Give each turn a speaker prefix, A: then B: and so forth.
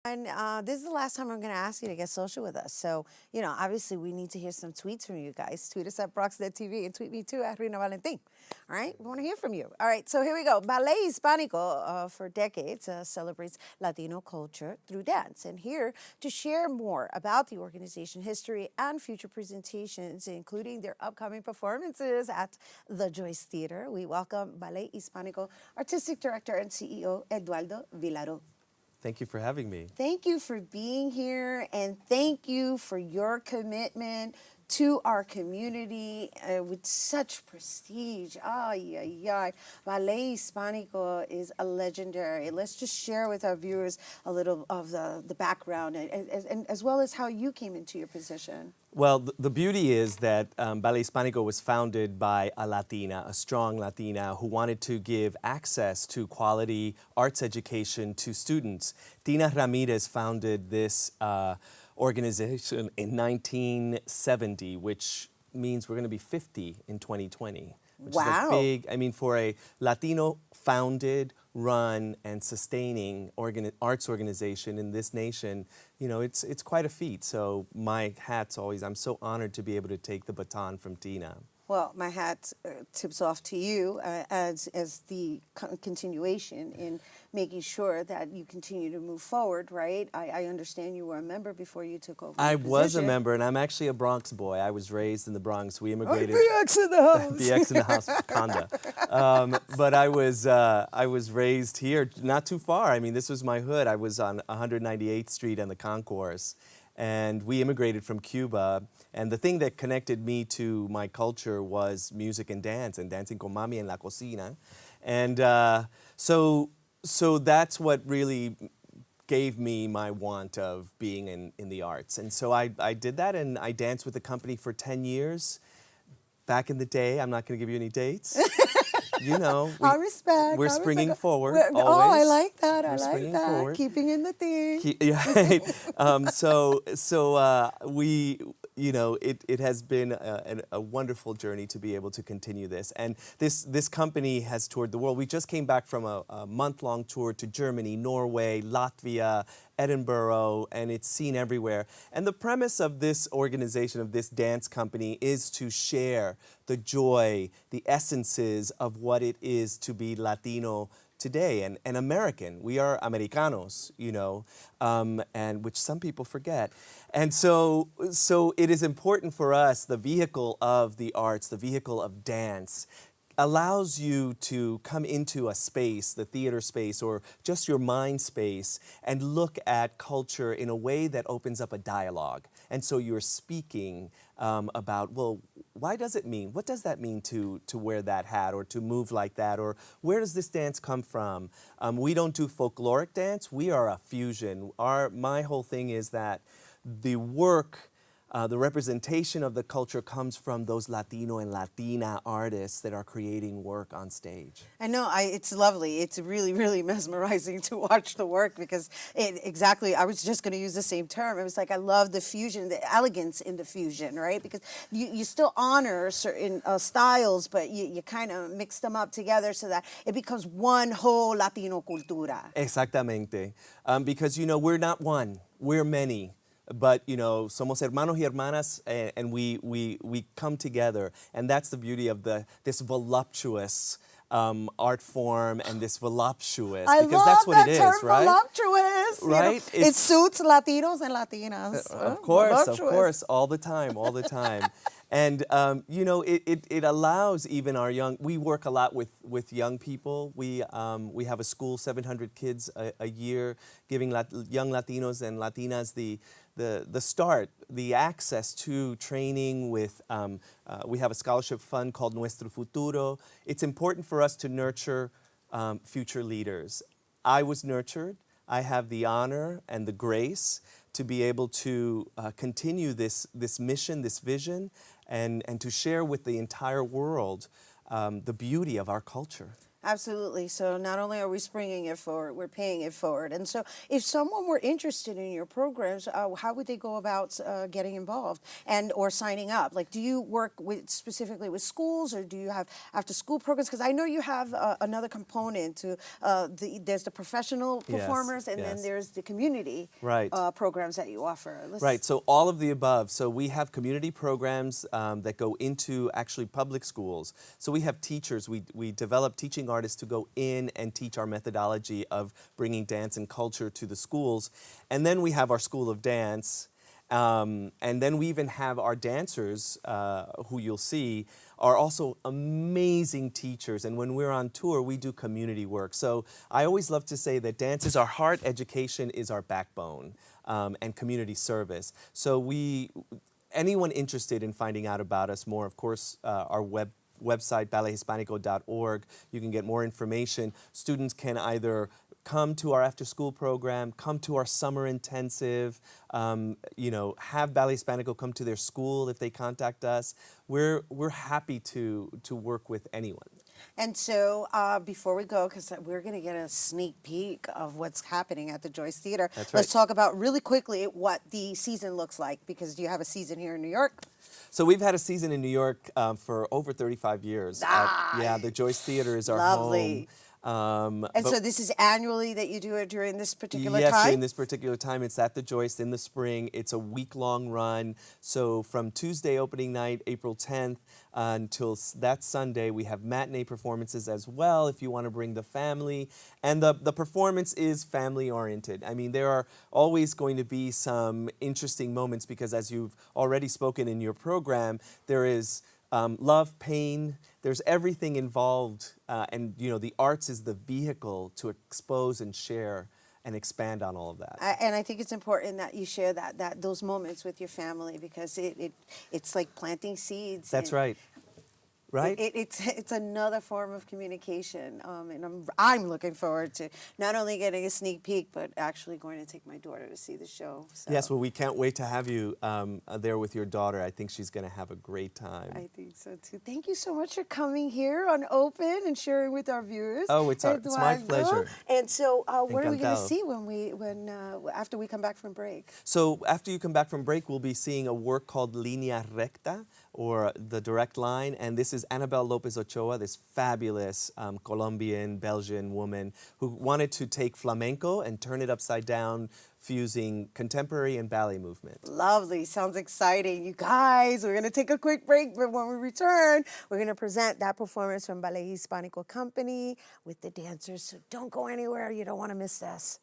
A: And this is the last time I'm going to ask you to get social with us. So, obviously we need to hear some tweets from you guys. Tweet us at BronxNet TV and tweet me too at Rhina Valentin. All right, we want to hear from you. All right, so here we go. Ballet Hispánico, for decades, celebrates Latino culture through dance. And here to share more about the organization history and future presentations, including their upcoming performances at the Joyce Theater, we welcome Ballet Hispánico Artistic Director and CEO, Eduardo Vilaro.
B: Thank you for having me.
A: Thank you for being here, and thank you for your commitment to our community with such prestige. Ay, ay, ay. Ballet Hispánico is a legendary. Let's just share with our viewers a little of the background and as well as how you came into your position.
B: Well, the beauty is that Ballet Hispánico was founded by a Latina, a strong Latina, who wanted to give access to quality arts education to students. Tina Ramirez founded this organization in 1970, which means we're going to be 50 in 2020. Which
A: Wow.
B: is a big, for a Latino-founded, run, and sustaining arts organization in this nation, it's quite a feat. So my hat's always, I'm so honored to be able to take the baton from Tina.
A: Well, my hat tips off to you as the continuation in making sure that you continue to move forward, right? I understand you were a member before you took over.
B: I was a member, and I'm actually a Bronx boy. I was raised in the Bronx. We immigrated.
A: The X in the house.
B: The X in the house, Conda. But I was raised here, not too far. This was my hood. I was on 198th Street and the Concourse. And we immigrated from Cuba, and the thing that connected me to my culture was music and dancing con mami en la cocina. And so that's what really gave me my want of being in the arts. And so I did that, and I danced with the company for 10 years. Back in the day, I'm not going to give you any dates.
A: I respect.
B: We're springing forward.
A: Oh, I like that.
B: We're
A: I like that.
B: forward.
A: Keeping in the theme.
B: It has been a wonderful journey to be able to continue this. And this company has toured the world. We just came back from a month-long tour to Germany, Norway, Latvia, Edinburgh, and it's seen everywhere. And the premise of this organization, of this dance company, is to share the joy, the essences of what it is to be Latino today and American. We are Americanos, and which some people forget. And so it is important for us, the vehicle of the arts, the vehicle of dance, allows you to come into a space, the theater space, or just your mind space, and look at culture in a way that opens up a dialogue. And so you're speaking about, well, why does it mean? What does that mean to wear that hat or to move like that? Or where does this dance come from? We don't do folkloric dance. We are a fusion. My whole thing is that the work, the representation of the culture comes from those Latino and Latina artists that are creating work on stage.
A: I know, it's lovely. It's really, really mesmerizing to watch the work because I was just going to use the same term. It was like I love the fusion, the elegance in the fusion, right? Because you still honor certain styles, but you kind of mix them up together so that it becomes one whole Latino cultura.
B: Exactamente. Because, we're not one, we're many. But, somos hermanos y hermanas, and we come together. And that's the beauty of this voluptuous art form and this voluptuous. Because that's what it is, right?
A: Voluptuous.
B: Right?
A: It suits Latinos and Latinas.
B: Of course, all the time. And, it allows even our we work a lot with young people. We have a school, 700 kids a year, giving young Latinos and Latinas the start, the access to training with, we have a scholarship fund called Nuestro Futuro. It's important for us to nurture future leaders. I was nurtured. I have the honor and the grace to be able to continue this mission, this vision, and to share with the entire world the beauty of our culture.
A: Absolutely. So not only are we springing it forward, we're paying it forward. And so if someone were interested in your programs, how would they go about getting involved and or signing up? Like, do you work with specifically with schools, or do you have after school programs? Because I know you have another component to there's the professional
B: Yes,
A: performers, and then
B: yes.
A: there's the community
B: Right.
A: programs that you offer.
B: Right, so all of the above. So we have community programs that go into actually public schools. So we have teachers, we develop teaching artists to go in and teach our methodology of bringing dance and culture to the schools. And then we have our School of Dance. And then we even have our dancers, who you'll see, are also amazing teachers. And when we're on tour, we do community work. So I always love to say that dance is our heart, education is our backbone, and community service. So anyone interested in finding out about us more, of course, our website, ballethispanico.org, you can get more information. Students can either come to our after-school program, come to our summer intensive, have Ballet Hispánico come to their school if they contact us. We're happy to work with anyone.
A: And so before we go, because we're going to get a sneak peek of what's happening at the Joyce Theater,
B: That's
A: let's
B: right.
A: talk about really quickly what the season looks like, because you have a season here in New York.
B: So we've had a season in New York for over 35 years. The Joyce Theater is our
A: Lovely.
B: home.
A: And so this is annually that you do it during this particular
B: Yes,
A: time?
B: during this particular time. It's at the Joyce in the spring. It's a week-long run. So from Tuesday opening night, April 10th, until that Sunday, we have matinee performances as well if you want to bring the family. And the performance is family-oriented. I mean, there are always going to be some interesting moments because, as you've already spoken in your program, there is love, pain, there's everything involved, and the arts is the vehicle to expose and share and expand on all of that.
A: And I think it's important that you share those moments with your family, because it's like planting seeds.
B: That's right. Right?
A: It's another form of communication, and I'm looking forward to not only getting a sneak peek, but actually going to take my daughter to see the show. So.
B: Yes, well, we can't wait to have you there with your daughter. I think she's going to have a great time.
A: I think so too. Thank you so much for coming here on Open and sharing with our viewers.
B: Oh, it's my pleasure.
A: And so, what are we going to
B: Encantado.
A: see after we come back from break?
B: So after you come back from break, we'll be seeing a work called Línea Recta, or the direct line, and this is Annabelle Lopez Ochoa, this fabulous Colombian, Belgian woman who wanted to take flamenco and turn it upside down, fusing contemporary and ballet movement.
A: Lovely. Sounds exciting. You guys, we're going to take a quick break, but when we return, we're going to present that performance from Ballet Hispánico Company with the dancers. So don't go anywhere. You don't want to miss this.